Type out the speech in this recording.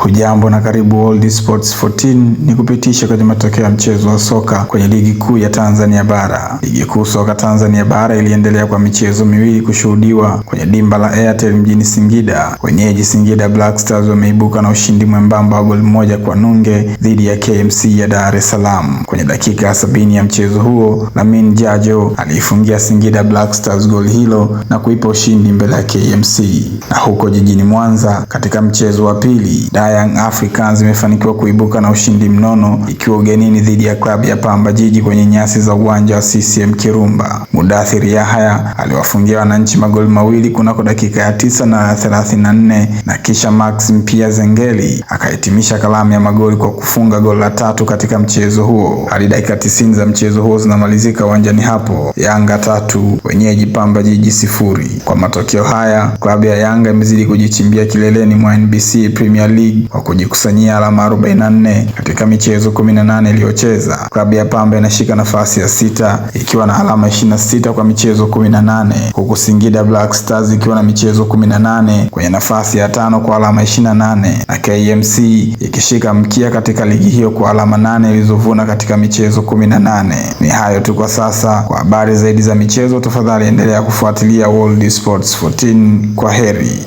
Hujambo na karibu World Sports 14 ni kupitisha kwenye matokeo ya mchezo wa soka kwenye ligi kuu ya Tanzania bara. Ligi kuu soka Tanzania bara iliendelea kwa michezo miwili kushuhudiwa kwenye dimba la Airtel mjini Singida. Wenyeji Singida Black Stars wameibuka na ushindi mwembamba wa goli 1-0 dhidi ya KMC ya Dar es Salaam. Kwenye dakika ya 70 ya mchezo huo, Lamin Jajo aliifungia Singida Black Stars goli hilo na kuipa ushindi mbele ya KMC. Na huko jijini Mwanza katika mchezo wa pili, Young Africans imefanikiwa kuibuka na ushindi mnono ikiwa ugenini dhidi ya klabu ya Pamba Jiji kwenye nyasi za uwanja wa CCM Kirumba. Mudathir Yahya aliwafungia wananchi magoli mawili kunako dakika ya 9 na 34 na kisha Max Mpia Zengeli akahitimisha kalamu ya magoli kwa kufunga goli la 3 katika mchezo huo. Hadi dakika 90 za mchezo huo zinamalizika uwanjani hapo, Yanga 3 wenyeji Pamba Jiji 0. Kwa matokeo haya, klabu ya Yanga imezidi kujichimbia kileleni mwa NBC Premier League kwa kujikusanyia alama 44 katika michezo 18 iliyocheza. Klabu ya Pamba inashika nafasi ya 6 ikiwa na alama 26 kwa michezo 18, huku Singida Black Stars ikiwa na michezo 18 kwenye nafasi ya 5 kwa alama 28, na KMC ikishika mkia katika ligi hiyo kwa alama 8 ilizovuna katika michezo 18. Ni hayo tu kwa sasa. Kwa habari zaidi za michezo, tafadhali endelea kufuatilia World Sports 14. Kwa heri.